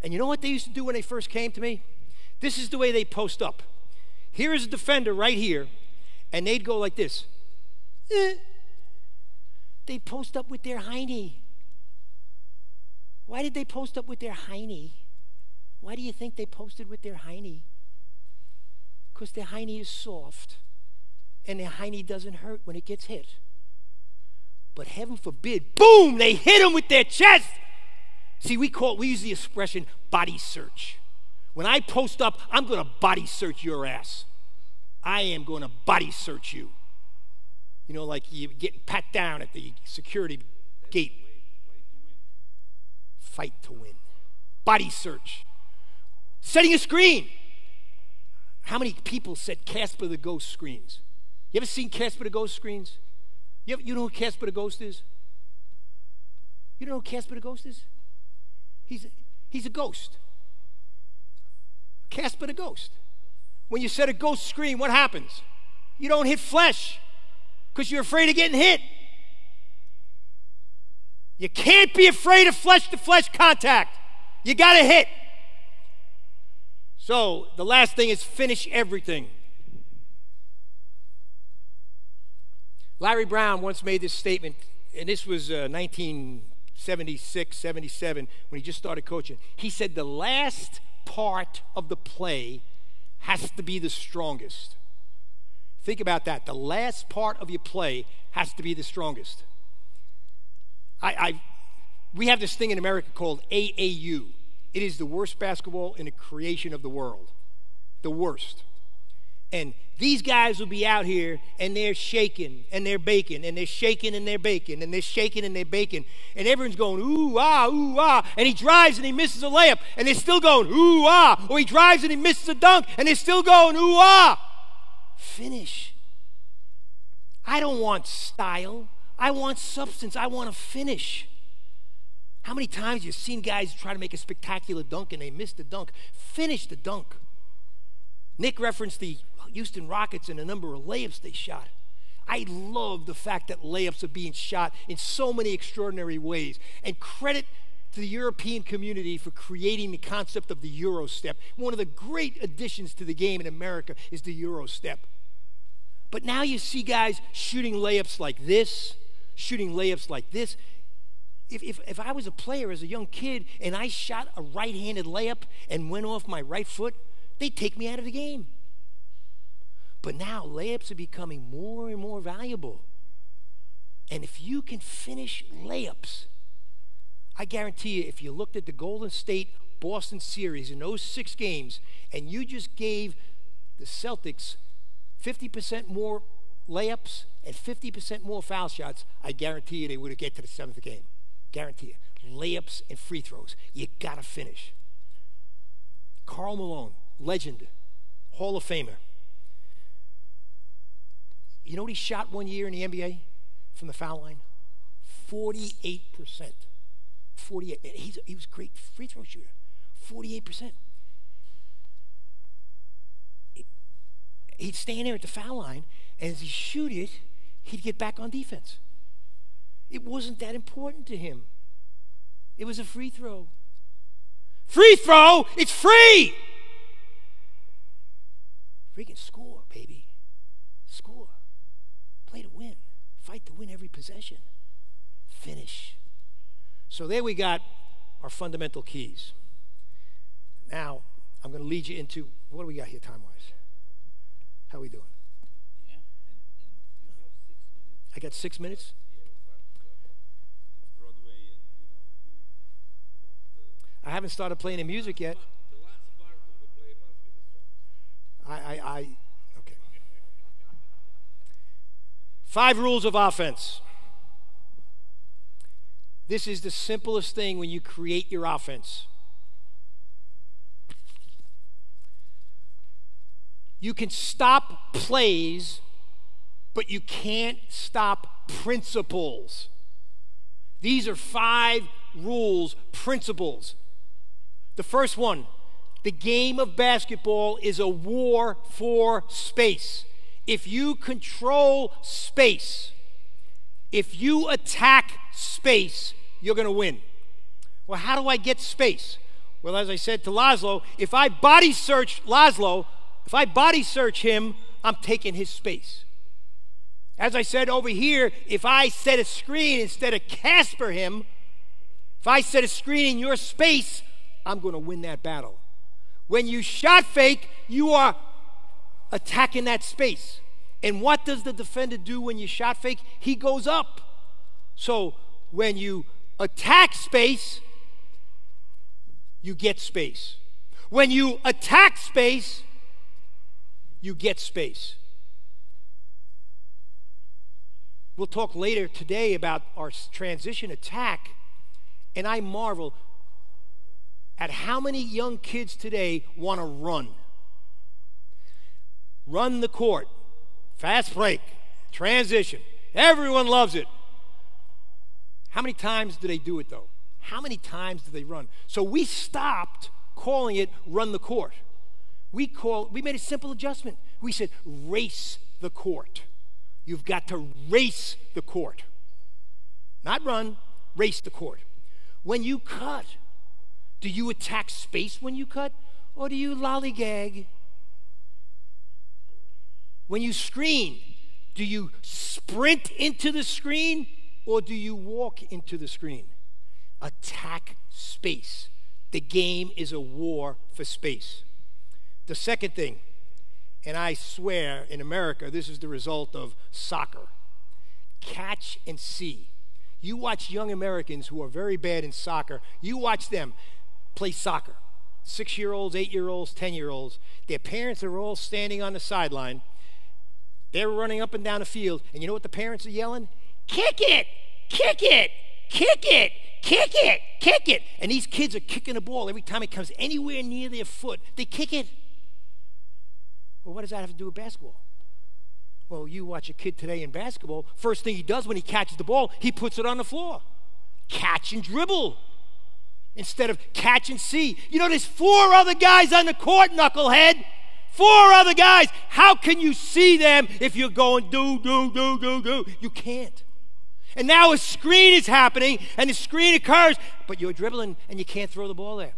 And you know what they used to do when they first came to me? This is the way they post up. Here is a defender right here, and they'd go like this. They'd post up with their hiney. Why did they post up with their hiney? Why do you think they posted with their hiney? Because their hiney is soft, and their hiney doesn't hurt when it gets hit. But heaven forbid, boom, they hit them with their chest. See, we use the expression body search. When I post up, I'm going to body search your ass. I am going to body search you. You know, like you getting pat down at the security gate. Fight to win. Body search. Setting a screen. How many people set Casper the Ghost screens? You ever seen Casper the Ghost screens? You know who Casper the Ghost is? You don't know who Casper the Ghost is? He's a ghost. Casper the Ghost. When you set a ghost screen, what happens? You don't hit flesh because you're afraid of getting hit. You can't be afraid of flesh-to-flesh contact. You got to hit. So the last thing is finish everything. Larry Brown once made this statement, and this was 1976, 77, when he just started coaching. He said the last part of the play has to be the strongest. Think about that. The last part of your play has to be the strongest. We have this thing in America called AAU. It is the worst basketball in the creation of the world. The worst. And these guys will be out here and they're shaking and they're baking and they're shaking and they're baking and they're shaking and they're baking. And everyone's going, ooh, ah. And he drives and he misses a layup and they're still going, ooh, ah. Or he drives and he misses a dunk and they're still going, ooh, ah. Finish. I don't want style. I want substance. I want to finish. How many times you've seen guys try to make a spectacular dunk and they miss the dunk? Finish the dunk. Nick referenced the Houston Rockets and the number of layups they shot. I love the fact that layups are being shot in so many extraordinary ways. And credit to the European community for creating the concept of the Euro step. One of the great additions to the game in America is the Euro step. But now you see guys shooting layups like this, shooting layups like this. If I was a player as a young kid and I shot a right-handed layup and went off my right foot, they'd take me out of the game. But now layups are becoming more and more valuable. And if you can finish layups, I guarantee you, if you looked at the Golden State-Boston series in those 6 games and you just gave the Celtics 50% more layups and 50% more foul shots, I guarantee you they would have get to the 7th game. Guarantee you. Layups and free throws. You got to finish. Karl Malone, legend, Hall of Famer. You know what he shot one year in the NBA from the foul line? 48%. 48. He was a great free throw shooter. 48%. He'd stand there at the foul line, and as he shoot it, he'd get back on defense. It wasn't that important to him. It was a free throw. Free throw, it's free. Freaking score, baby. Score. Play to win. Fight to win every possession. Finish. So there we got our fundamental keys. Now, I'm going to lead you into, what do we got here time-wise? How are we doing? Yeah, and you have 6 minutes. I got 6 minutes? Yeah, but it's Broadway, and I haven't started playing the music yet. the last part of the play must be the song. Okay. 5 rules of offense. This is the simplest thing when you create your offense. You can stop plays, but you can't stop principles. These are 5 rules, principles. The first one, the game of basketball is a war for space. If you control space, if you attack space, you're going to win. Well, how do I get space? Well, as I said to Laszlo, if I body search Laszlo, if I body search him, I'm taking his space. As I said over here, if I set a screen instead of Casper him, if I set a screen in your space, I'm going to win that battle. When you shot fake, you are attacking that space. And what does the defender do when you shot fake? He goes up. So when you attack space, you get space. When you attack space, you get space. We'll talk later today about our transition attack, and I marvel at how many young kids today want to run. Run the court, fast break, transition. Everyone loves it. How many times do they do it, though? How many times do they run? So we stopped calling it run the court. We made a simple adjustment. We said race the court. You've got to race the court. Not run, race the court. When you cut, do you attack space when you cut, or do you lollygag? When you screen, do you sprint into the screen, or do you walk into the screen? Attack space. The game is a war for space. The second thing, and I swear in America this is the result of soccer, catch and see. You watch young Americans who are very bad in soccer, you watch them play soccer. 6-year-olds, 8-year-olds, 10-year-olds. Their parents are all standing on the sideline. They're running up and down the field, and you know what the parents are yelling? Kick it! Kick it! Kick it! Kick it! Kick it! And these kids are kicking the ball every time it comes anywhere near their foot. They kick it. Well, what does that have to do with basketball? Well, you watch a kid today in basketball, first thing he does when he catches the ball, he puts it on the floor. Catch and dribble instead of catch and see. You know, there's 4 other guys on the court, knucklehead. 4 other guys. How can you see them if you're going do? You can't. And now a screen is happening, and the screen occurs, but you're dribbling, and you can't throw the ball there.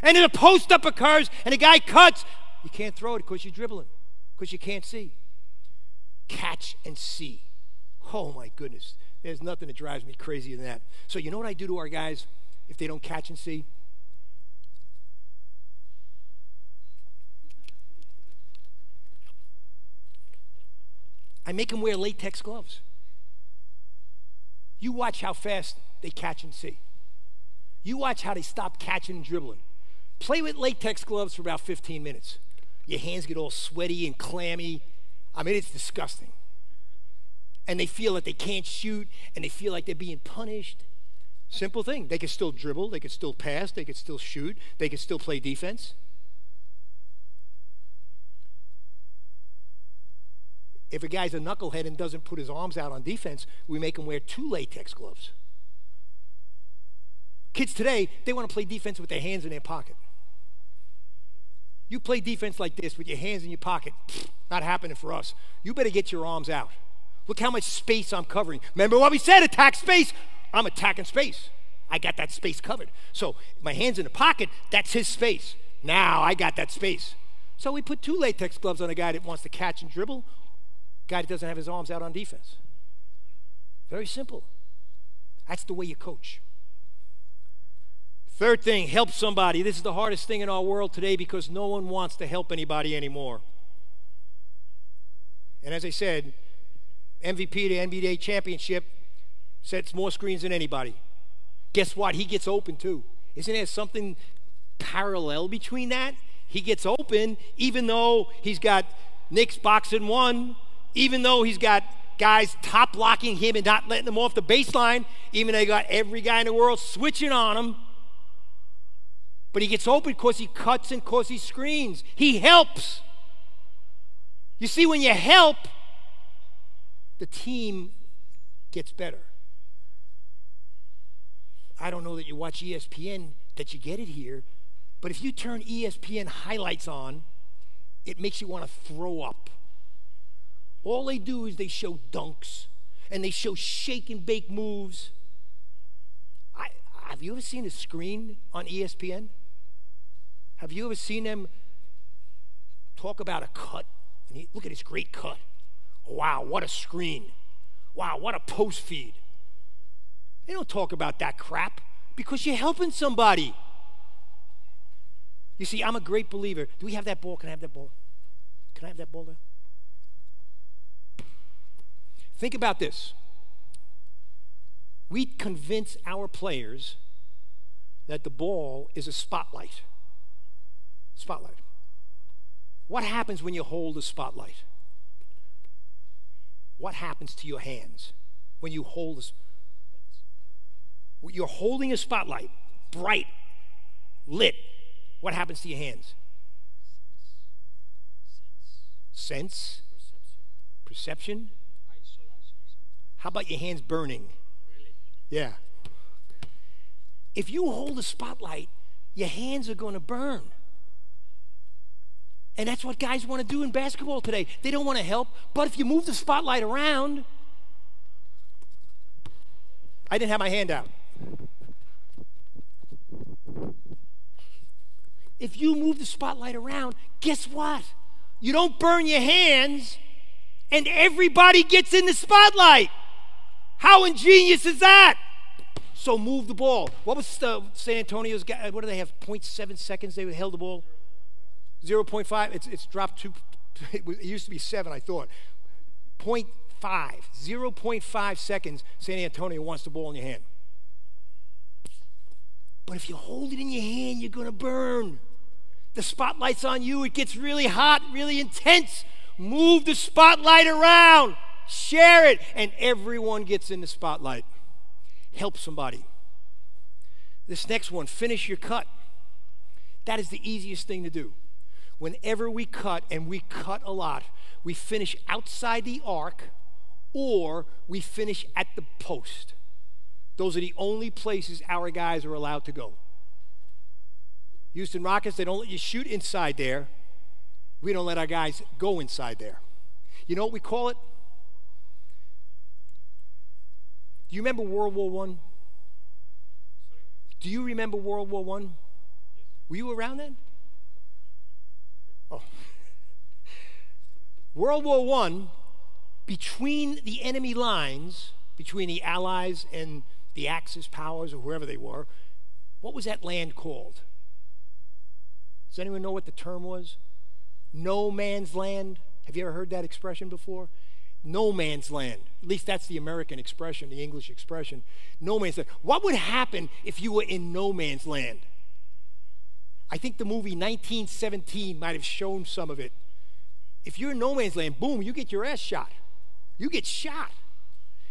And then a post-up occurs, and the guy cuts. You can't throw it because you're dribbling, because you can't see. Catch and see. Oh, my goodness. There's nothing that drives me crazier than that. So you know what I do to our guys if they don't catch and see? I make them wear latex gloves. You watch how fast they catch and see. You watch how they stop catching and dribbling. Play with latex gloves for about 15 minutes. Your hands get all sweaty and clammy. I mean, it's disgusting. And they feel that they can't shoot, and they feel like they're being punished. Simple thing. They can still dribble. They can still pass. They can still shoot. They can still play defense. If a guy's a knucklehead and doesn't put his arms out on defense, we make him wear 2 latex gloves. Kids today, they want to play defense with their hands in their pocket. You play defense like this with your hands in your pocket. Not happening for us. You better get your arms out. Look how much space I'm covering. Remember what we said, attack space? I'm attacking space. I got that space covered. So my hand's in the pocket, that's his space. Now I got that space. So we put 2 latex gloves on a guy that wants to catch and dribble, guy that doesn't have his arms out on defense. Very simple. That's the way you coach. Third thing, help somebody. This is the hardest thing in our world today because no one wants to help anybody anymore. And as I said, MVP to NBA championship sets more screens than anybody. Guess what? He gets open too. Isn't there something parallel between that? He gets open even though he's got Knicks boxing one, even though he's got guys top blocking him and not letting him off the baseline, even though they got every guy in the world switching on him. But he gets open because he cuts and because he screens. He helps. You see, when you help, the team gets better. I don't know that you watch ESPN that you get it here, but if you turn ESPN highlights on, it makes you want to throw up. All they do is they show dunks and they show shake and bake moves. Have you ever seen a screen on ESPN? Have you ever seen them talk about a cut? And look at this great cut. Wow, what a screen. Wow, what a post feed. They don't talk about that crap because you're helping somebody. You see, I'm a great believer. Do we have that ball? Can I have that ball? Can I have that ball there? Think about this. We convince our players that the ball is a spotlight. Spotlight. What happens when you hold a spotlight? What happens to your hands when you hold a spotlight? You're holding a spotlight, bright, lit. What happens to your hands? Sense? Perception? How about your hands burning? Yeah. If you hold a spotlight, your hands are going to burn. And that's what guys want to do in basketball today. They don't want to help, but if you move the spotlight around, I didn't have my hand out. If you move the spotlight around, guess what? You don't burn your hands, and everybody gets in the spotlight. How ingenious is that? So move the ball. What was San Antonio's guy? What do they have? 0.7 seconds they held the ball? 0.5. It's dropped to. It used to be 7, I thought. 0.5. 0.5 seconds. San Antonio wants the ball in your hand. But if you hold it in your hand, you're going to burn. The spotlight's on you. It gets really hot, really intense. Move the spotlight around. Share it. And everyone gets in the spotlight. Help somebody. This next one, finish your cut. That is the easiest thing to do. Whenever we cut, and we cut a lot, we finish outside the arc or we finish at the post. Those are the only places our guys are allowed to go. Houston Rockets, they don't let you shoot inside there. We don't let our guys go inside there. You know what we call it? Do you remember World War I? Do you remember World War I? Yes. Were you around then? Oh. World War I, between the enemy lines, between the Allies and the Axis powers or whoever they were, what was that land called? Does anyone know what the term was? No man's land. Have you ever heard that expression before? No man's land. At least that's the American expression, the English expression. No man's land. What would happen if you were in no man's land? I think the movie 1917 might have shown some of it. If you're in no man's land, boom, you get your ass shot. You get shot.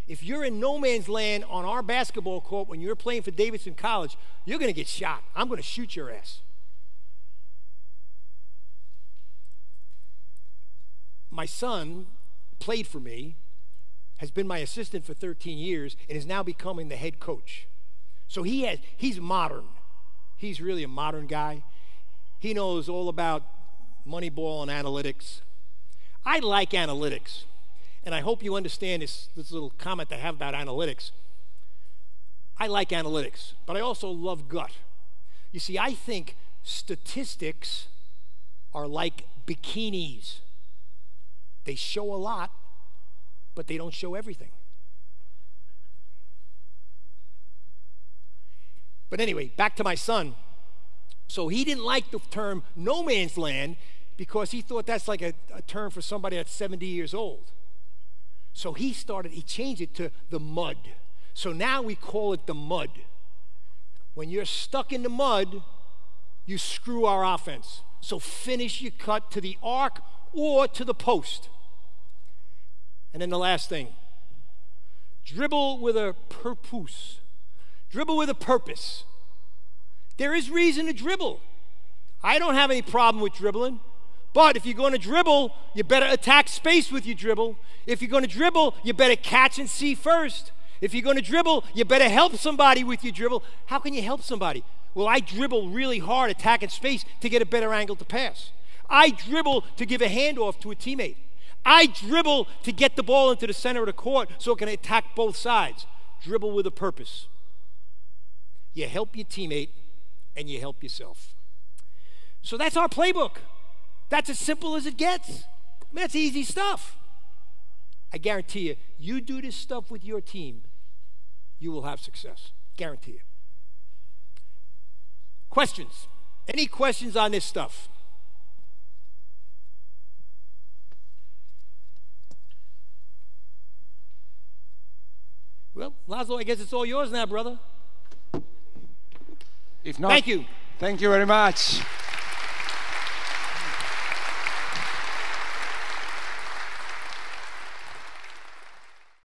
If you're in no man's land on our basketball court when you're playing for Davidson College, you're going to get shot. I'm going to shoot your ass. My son played for me, has been my assistant for 13 years, and is now becoming the head coach. So he's modern. He's really a modern guy. He knows all about Moneyball and analytics. I like analytics, and I hope you understand this little comment I have about analytics. I like analytics, but I also love gut. You see, I think statistics are like bikinis. They show a lot, but they don't show everything. But anyway, back to my son. So he didn't like the term no man's land because he thought that's like a term for somebody that's 70 years old. So he changed it to the mud. So now we call it the mud. When you're stuck in the mud, you screw our offense. So finish your cut to the arc or to the post. And then the last thing, dribble with a purpose. Dribble with a purpose. There is reason to dribble. I don't have any problem with dribbling. But if you're going to dribble, you better attack space with your dribble. If you're going to dribble, you better catch and see first. If you're going to dribble, you better help somebody with your dribble. How can you help somebody? Well, I dribble really hard, attacking space to get a better angle to pass. I dribble to give a handoff to a teammate. I dribble to get the ball into the center of the court so it can attack both sides. Dribble with a purpose. You help your teammate and you help yourself. So that's our playbook. That's as simple as it gets. I mean, that's easy stuff. I guarantee you, you do this stuff with your team, you will have success. Guarantee you. Questions? Any questions on this stuff? Well, Laszlo, I guess it's all yours now, brother. If not, thank you. Thank you very much.